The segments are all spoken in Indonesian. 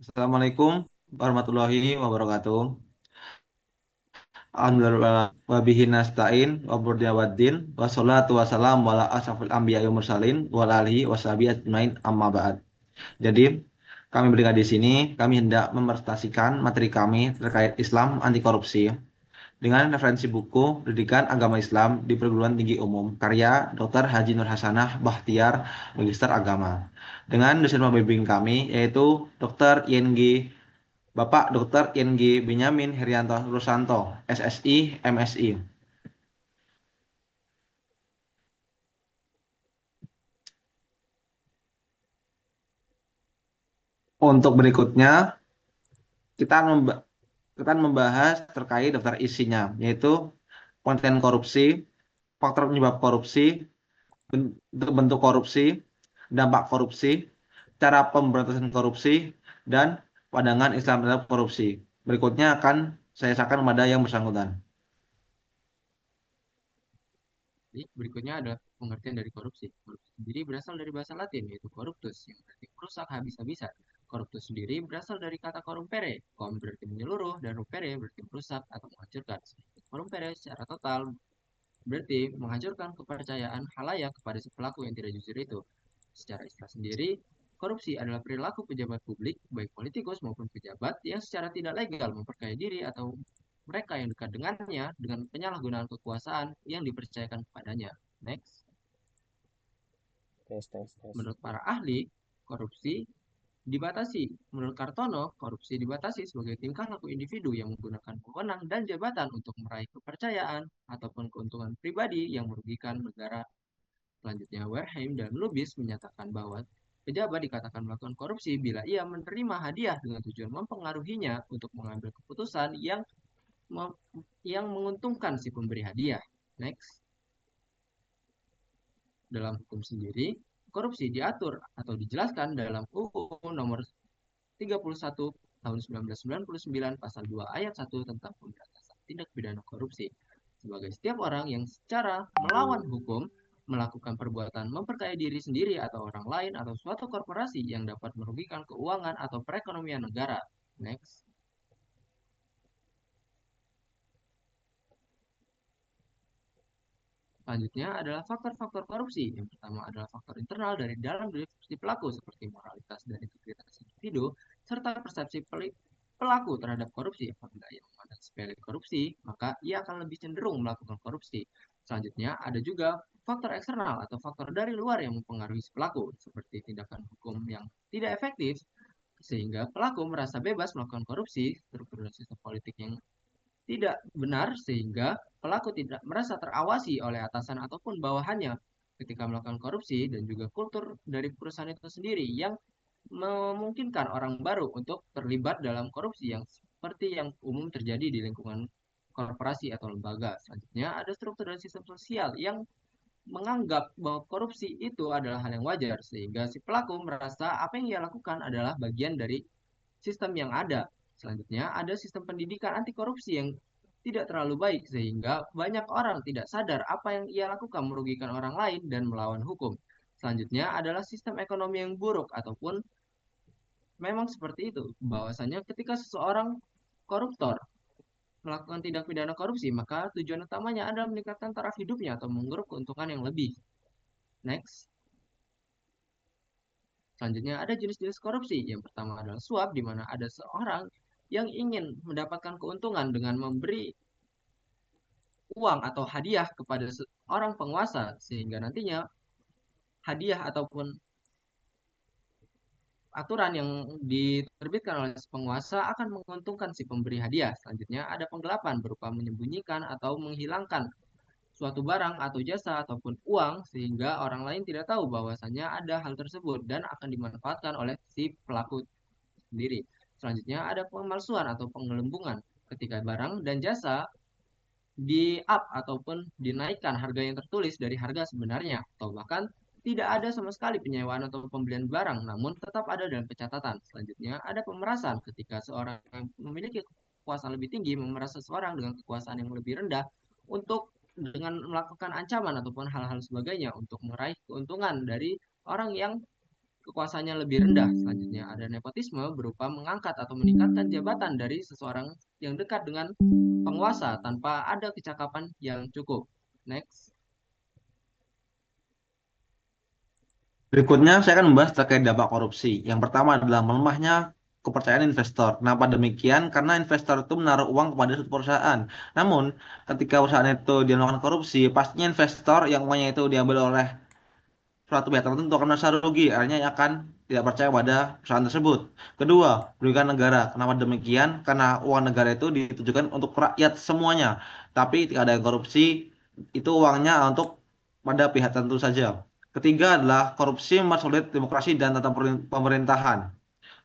Assalamualaikum warahmatullahi wabarakatuh. Alhamdulillah wa bihi nasta'in wa waddin wassalatu wassalamu ala asrafil anbiya'i wal mursalin wa ala alihi washabihi ajmain amma ba'd. Jadi, kami berikan di sini kami hendak memerstasikan materi kami terkait Islam anti korupsi dengan referensi buku Pendidikan Agama Islam di Perguruan Tinggi Umum karya Dr. Haji Nur Hasanah Bahtiar, Magister Agama. Dengan dosen pembimbing kami yaitu Dr. ING Bapak Dr. ING Benyamin Herianto Rusanto, SSI, MSI. Untuk berikutnya, kita kita membahas terkait daftar isinya, yaitu konten korupsi, faktor penyebab korupsi, bentuk korupsi, dampak korupsi, cara pemberantasan korupsi, dan pandangan Islam terhadap korupsi. Berikutnya akan saya serahkan kepada yang bersangkutan. Jadi, berikutnya adalah pengertian dari korupsi. Korupsi sendiri berasal dari bahasa Latin, yaitu corruptus, yang berarti merusak habis-habisan. Corruptus sendiri berasal dari kata corrumpere. Com berarti menyeluruh, dan rupere berarti merusak atau menghancurkan. Corrumpere secara total berarti menghancurkan kepercayaan halayak kepada si pelaku yang tidak jujur itu. Secara istilah sendiri, korupsi adalah perilaku pejabat publik, baik politikus maupun pejabat, yang secara tidak legal memperkaya diri atau mereka yang dekat dengannya dengan penyalahgunaan kekuasaan yang dipercayakan kepadanya. Next. Tes, tes, tes. Menurut para ahli, korupsi dibatasi. Menurut Kartono, korupsi dibatasi sebagai tingkah laku individu yang menggunakan wewenang dan jabatan untuk meraih kepercayaan ataupun keuntungan pribadi yang merugikan negara. Selanjutnya, Werheim dan Lubis menyatakan bahwa pejabat dikatakan melakukan korupsi bila ia menerima hadiah dengan tujuan mempengaruhinya untuk mengambil keputusan yang menguntungkan si pemberi hadiah. Next. Dalam hukum sendiri, korupsi diatur atau dijelaskan dalam UU nomor 31 tahun 1999 pasal 2 ayat 1 tentang pemberantasan tindak pidana korupsi. Sebagai setiap orang yang secara melawan hukum melakukan perbuatan memperkaya diri sendiri atau orang lain atau suatu korporasi yang dapat merugikan keuangan atau perekonomian negara. Next. Selanjutnya adalah faktor-faktor korupsi. Yang pertama adalah faktor internal dari dalam diri si pelaku seperti moralitas dan integritas individu serta persepsi pelaku terhadap korupsi. Apabila ia memandang sepele korupsi, maka ia akan lebih cenderung melakukan korupsi. Selanjutnya ada juga faktor eksternal atau faktor dari luar yang mempengaruhi si pelaku seperti tindakan hukum yang tidak efektif sehingga pelaku merasa bebas melakukan korupsi, struktur sistem politik yang tidak benar sehingga pelaku tidak merasa terawasi oleh atasan ataupun bawahannya ketika melakukan korupsi dan juga kultur dari perusahaan itu sendiri yang memungkinkan orang baru untuk terlibat dalam korupsi yang seperti yang umum terjadi di lingkungan korporasi atau lembaga. Selanjutnya ada struktur dan sistem sosial yang menganggap bahwa korupsi itu adalah hal yang wajar sehingga si pelaku merasa apa yang ia lakukan adalah bagian dari sistem yang ada. Selanjutnya ada sistem pendidikan anti korupsi yang tidak terlalu baik sehingga banyak orang tidak sadar apa yang ia lakukan merugikan orang lain dan melawan hukum. Selanjutnya adalah sistem ekonomi yang buruk ataupun memang seperti itu. Bahwasanya ketika seseorang koruptor melakukan tindak pidana korupsi, maka tujuan utamanya adalah meningkatkan taraf hidupnya atau menguruk keuntungan yang lebih. Next. Selanjutnya ada jenis-jenis korupsi. Yang pertama adalah suap, di mana ada seorang yang ingin mendapatkan keuntungan dengan memberi uang atau hadiah kepada seorang penguasa, sehingga nantinya hadiah ataupun aturan yang diterbitkan oleh penguasa akan menguntungkan si pemberi hadiah. Selanjutnya ada penggelapan berupa menyembunyikan atau menghilangkan suatu barang atau jasa ataupun uang sehingga orang lain tidak tahu bahwasanya ada hal tersebut dan akan dimanfaatkan oleh si pelaku sendiri. Selanjutnya ada pemalsuan atau penggelembungan ketika barang dan jasa di up ataupun dinaikkan harga yang tertulis dari harga sebenarnya atau bahkan tidak ada sama sekali penyewaan atau pembelian barang namun tetap ada dalam pencatatan. Selanjutnya ada pemerasan ketika seorang yang memiliki kekuasaan lebih tinggi memeras seseorang dengan kekuasaan yang lebih rendah untuk dengan melakukan ancaman ataupun hal-hal sebagainya untuk meraih keuntungan dari orang yang kekuasaannya lebih rendah. Selanjutnya ada nepotisme berupa mengangkat atau meningkatkan jabatan dari seseorang yang dekat dengan penguasa tanpa ada kecakapan yang cukup. Next. Berikutnya saya akan membahas terkait dampak korupsi. Yang pertama adalah melemahnya kepercayaan investor. Kenapa demikian? Karena investor itu menaruh uang kepada suatu perusahaan. Namun, ketika perusahaan itu dia melakukan korupsi, pastinya investor yang uangnya itu diambil oleh suatu pihak tertentu akan merasa rugi, akhirnya akan tidak percaya pada perusahaan tersebut. Kedua, merugikan negara. Kenapa demikian? Karena uang negara itu ditujukan untuk rakyat semuanya. Tapi ketika ada korupsi, itu uangnya untuk pada pihak tertentu saja. Ketiga adalah korupsi mempersulit demokrasi dan tata pemerintahan.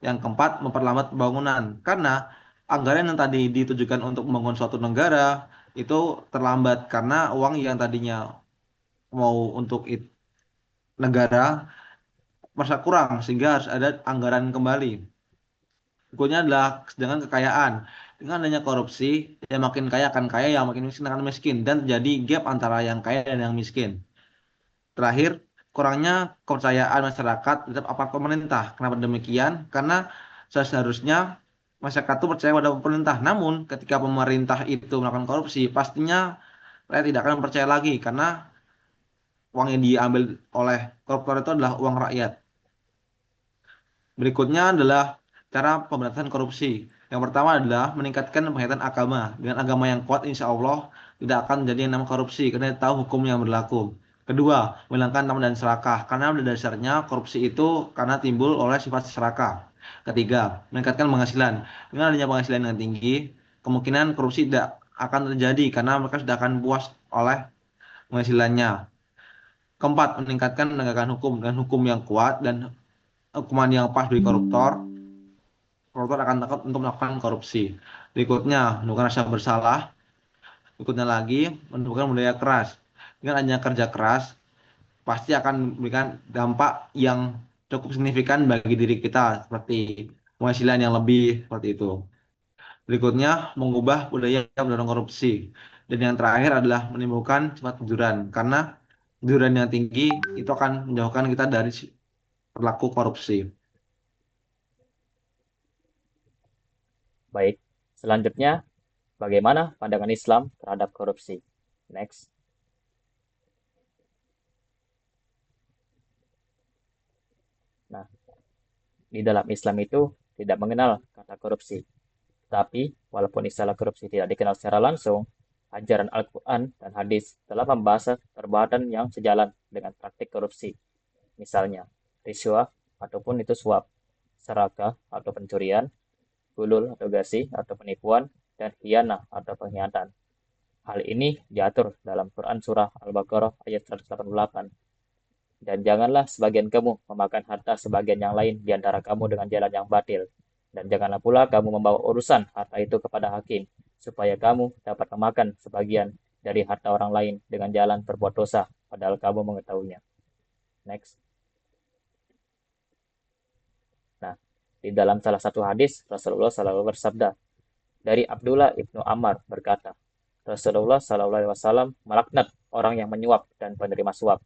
Yang keempat, memperlambat pembangunan. Karena anggaran yang tadi ditujukan untuk membangun suatu negara itu terlambat karena uang yang tadinya mau untuk negara merasa kurang sehingga harus ada anggaran kembali. Berikutnya adalah sedangkan kekayaan. Dengan adanya korupsi, yang makin kaya akan kaya, yang makin miskin akan miskin dan terjadi gap antara yang kaya dan yang miskin. Terakhir, kurangnya kepercayaan masyarakat terhadap aparat pemerintah. Kenapa demikian? Karena seharusnya masyarakat itu percaya pada pemerintah. Namun, ketika pemerintah itu melakukan korupsi, pastinya rakyat tidak akan percaya lagi karena uang yang diambil oleh koruptor itu adalah uang rakyat. Berikutnya adalah cara pemberantasan korupsi. Yang pertama adalah meningkatkan penghayatan agama. Dengan agama yang kuat, insya Allah tidak akan terjadi yang namanya korupsi karena tahu hukum yang berlaku. Kedua, menghilangkan nama dan serakah. Karena pada dasarnya korupsi itu karena timbul oleh sifat serakah. Ketiga, meningkatkan penghasilan. Dengan adanya penghasilan yang tinggi, kemungkinan korupsi tidak akan terjadi karena mereka sudah akan puas oleh penghasilannya. Keempat, meningkatkan penegakan hukum dengan hukum yang kuat dan hukuman yang pas bagi koruptor. Koruptor akan takut untuk melakukan korupsi. Berikutnya, menunjukkan rasa bersalah. Berikutnya lagi, menunjukkan budaya keras. Dengan adanya kerja keras, pasti akan memberikan dampak yang cukup signifikan bagi diri kita, seperti penghasilan yang lebih, seperti itu. Berikutnya, mengubah budaya mendorong korupsi. Dan yang terakhir adalah menimbulkan sifat kejujuran. Karena kejujuran yang tinggi itu akan menjauhkan kita dari perilaku korupsi. Baik, selanjutnya bagaimana pandangan Islam terhadap korupsi? Next. Nah, di dalam Islam itu tidak mengenal kata korupsi. Tapi, walaupun istilah korupsi tidak dikenal secara langsung, ajaran Al-Quran dan hadis telah membahas perbuatan yang sejalan dengan praktik korupsi. Misalnya, riswah ataupun itu suap, serakah atau pencurian, gulul atau gasi atau penipuan, dan khianah atau pengkhianatan. Hal ini diatur dalam Quran Surah Al-Baqarah ayat 188. Dan janganlah sebagian kamu memakan harta sebagian yang lain di antara kamu dengan jalan yang batil. Dan janganlah pula kamu membawa urusan harta itu kepada hakim, supaya kamu dapat memakan sebagian dari harta orang lain dengan jalan berbuat dosa, padahal kamu mengetahuinya. Next. Nah, di dalam salah satu hadis, Rasulullah SAW bersabda, dari Abdullah ibnu Ammar berkata, Rasulullah SAW melaknat orang yang menyuap dan penerima suap.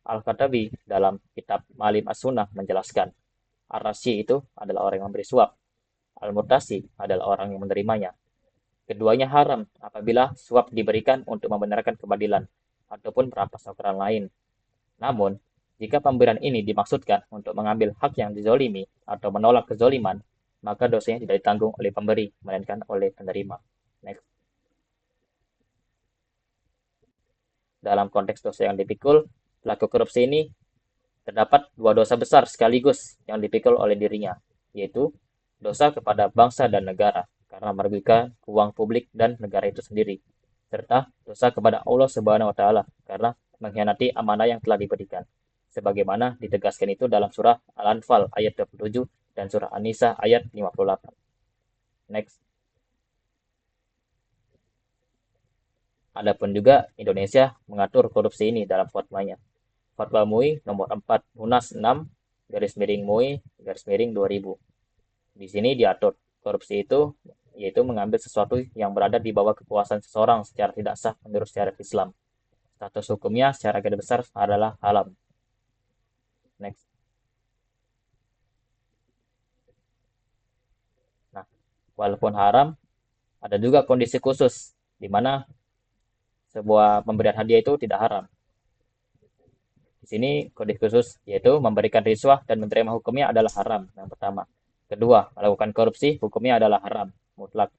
Al-Khattabi dalam kitab Malim As-Sunnah menjelaskan, Ar-Rashi itu adalah orang yang memberi suap. Al-Murtasi adalah orang yang menerimanya. Keduanya haram apabila suap diberikan untuk membenarkan keadilan ataupun merampas hak orang lain. Namun, jika pemberian ini dimaksudkan untuk mengambil hak yang dizolimi atau menolak kezoliman, maka dosanya tidak ditanggung oleh pemberi, melainkan oleh penerima. Next. Dalam konteks dosa yang dipikul, pelaku korupsi ini terdapat dua dosa besar sekaligus yang dipikul oleh dirinya, yaitu dosa kepada bangsa dan negara karena merugikan uang publik dan negara itu sendiri, serta dosa kepada Allah Subhanahu wa taala karena mengkhianati amanah yang telah diberikan. Sebagaimana ditegaskan itu dalam surah Al-Anfal ayat 27 dan surah An-Nisa ayat 58. Next. Adapun juga Indonesia mengatur korupsi ini dalam fatwanya. Fatwa MUI nomor 4 Munas 6 garis miring MUI garis miring 2000. Di sini diatur korupsi itu yaitu mengambil sesuatu yang berada di bawah kekuasaan seseorang secara tidak sah menurut syariat Islam. Status hukumnya secara garis besar adalah haram. Next. Walaupun haram, ada juga kondisi khusus di mana sebuah pemberian hadiah itu tidak haram. Di sini kondisi khusus yaitu memberikan riswah dan menerima hukumnya adalah haram. Yang pertama. Kedua, melakukan korupsi hukumnya adalah haram mutlak.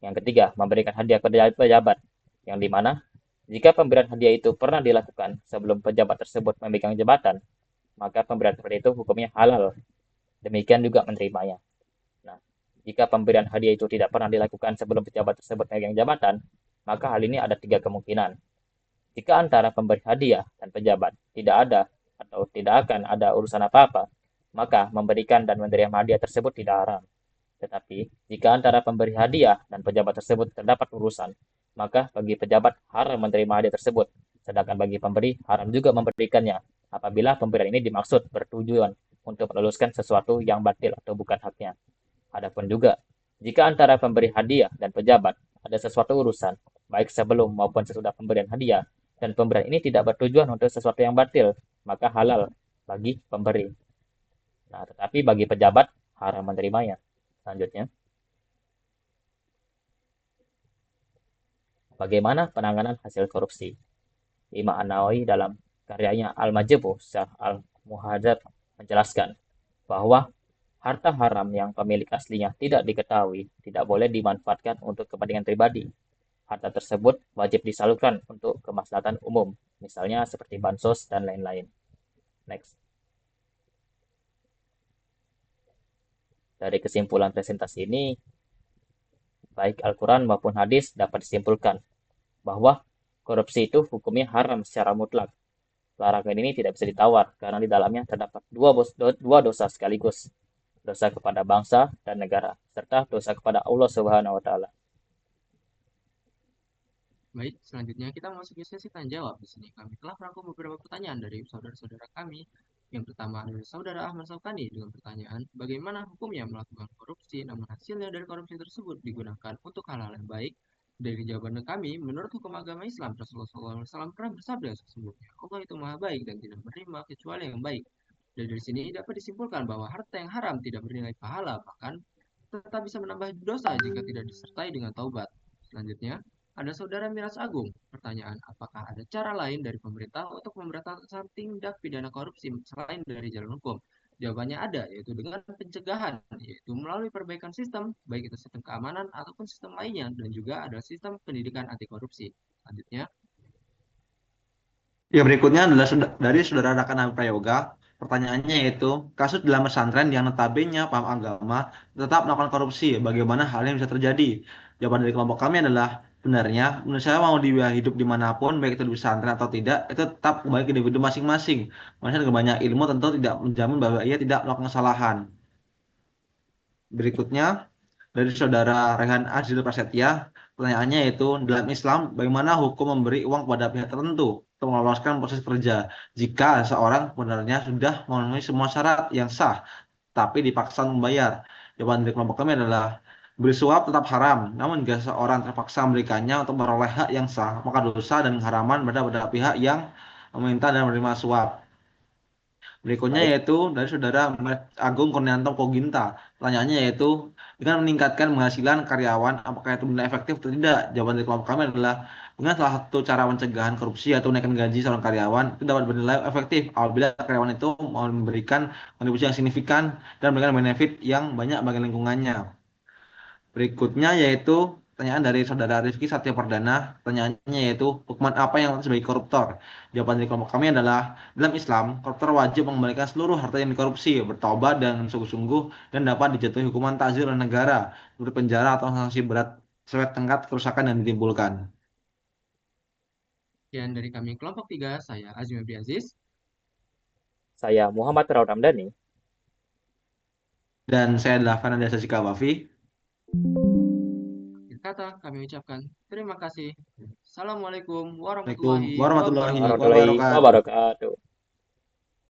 Yang ketiga, memberikan hadiah ke pejabat, yang dimana jika pemberian hadiah itu pernah dilakukan sebelum pejabat tersebut memegang jabatan, maka pemberian seperti itu hukumnya halal. Demikian juga menerimanya. Nah, jika pemberian hadiah itu tidak pernah dilakukan sebelum pejabat tersebut memegang jabatan, maka hal ini ada tiga kemungkinan. Jika antara pemberi hadiah dan pejabat tidak ada atau tidak akan ada urusan apa-apa, maka memberikan dan menerima hadiah tersebut tidak haram. Tetapi, jika antara pemberi hadiah dan pejabat tersebut terdapat urusan, maka bagi pejabat haram menerima hadiah tersebut, sedangkan bagi pemberi haram juga memberikannya, apabila pemberian ini dimaksud bertujuan untuk meluluskan sesuatu yang batil atau bukan haknya. Adapun juga, jika antara pemberi hadiah dan pejabat ada sesuatu urusan, baik sebelum maupun sesudah pemberian hadiah, dan pemberian ini tidak bertujuan untuk sesuatu yang batil, maka halal bagi pemberi. Nah, tetapi bagi pejabat haram menerimanya. Selanjutnya, bagaimana penanganan hasil korupsi? Imam An-Nawawi dalam karyanya Al-Majmu' Syarh Al-Muhadzab menjelaskan bahwa harta haram yang pemilik aslinya tidak diketahui tidak boleh dimanfaatkan untuk kepentingan pribadi. Harta tersebut wajib disalurkan untuk kemaslahatan umum, misalnya seperti bansos dan lain-lain. Next. Dari kesimpulan presentasi ini, baik Al-Quran maupun hadis dapat disimpulkan bahwa korupsi itu hukumnya haram secara mutlak. Larangan ini tidak bisa ditawar karena di dalamnya terdapat dua dosa sekaligus, dosa kepada bangsa dan negara, serta dosa kepada Allah Subhanahu wa Ta'ala. Baik, selanjutnya kita memasuki sesi tanya jawab. Di sini kami telah merangkum beberapa pertanyaan dari saudara-saudara kami. Yang pertama adalah saudara Ahmad Saukani dengan pertanyaan, bagaimana hukumnya melakukan korupsi, namun hasilnya dari korupsi tersebut digunakan untuk hal-hal yang baik? Dari jawaban kami, menurut hukum agama Islam, Rasulullah SAW pernah bersabda sesungguhnya, Allah itu maha baik dan tidak menerima kecuali yang baik. Dan dari sini dapat disimpulkan bahwa harta yang haram tidak bernilai pahala, bahkan tetap bisa menambah dosa jika tidak disertai dengan taubat. Selanjutnya, ada saudara Miras Agung. Pertanyaan, apakah ada cara lain dari pemerintah untuk memberantas tindak pidana korupsi selain dari jalur hukum? Jawabannya ada, yaitu dengan pencegahan, yaitu melalui perbaikan sistem, baik itu sistem keamanan ataupun sistem lainnya, dan juga ada sistem pendidikan anti korupsi. Selanjutnya, Ya, berikutnya adalah dari saudara Rakan Prayoga. Pertanyaannya yaitu, kasus dalam pesantren yang notabene paham agama tetap melakukan korupsi, bagaimana hal yang bisa terjadi? Jawaban dari kelompok kami adalah, benarnya, menurut saya mau dia hidup dimanapun, baik itu di pesantren atau tidak, itu tetap kembali ke individu masing-masing. Manusia dengan banyak ilmu tentu tidak menjamin bahwa ia tidak melakukan kesalahan. Berikutnya, dari saudara Rehan Azil Prasetya, pertanyaannya yaitu, dalam Islam, bagaimana hukum memberi uang kepada pihak tertentu untuk meloloskan proses kerja jika seorang sebenarnya sudah memenuhi semua syarat yang sah, tapi dipaksa membayar? Jawaban dari kelompok kami adalah, beri suap tetap haram, namun jika seorang terpaksa memberikannya untuk meroleh hak yang sah, maka dosa dan haraman berada pada pihak yang meminta dan menerima suap. Berikutnya Baik, yaitu dari saudara Agung Kurnianto Koginta. Pertanyaannya yaitu, dengan meningkatkan penghasilan karyawan, apakah itu benar efektif atau tidak? Jawaban dari kelompok kami adalah, dengan salah satu cara pencegahan korupsi atau menaikkan gaji seorang karyawan, itu dapat bernilai efektif apabila karyawan itu memberikan kontribusi yang signifikan dan memberikan benefit yang banyak bagi lingkungannya. Berikutnya yaitu pertanyaan dari saudara Rifki Satya Perdana. Pertanyaannya yaitu, hukuman apa yang sebagai koruptor? Jawaban dari kelompok kami adalah, dalam Islam, koruptor wajib mengembalikan seluruh harta yang dikorupsi, bertobat dengan sungguh-sungguh, dan dapat dijatuhi hukuman ta'zir oleh negara, seperti penjara atau sanksi berat sesuai tingkat kerusakan yang ditimbulkan. sekian dari kami kelompok 3, saya Azmi Aziz. saya Muhammad Raul Ramdhani. Dan saya adalah Fernanda Sasika Wafi. Akhir kata kami ucapkan terima kasih. Assalamualaikum Assalamualaikum warahmatullahi warahmatullahi wabarakatuh. Warahmatullahi wabarakatuh. wabarakatuh.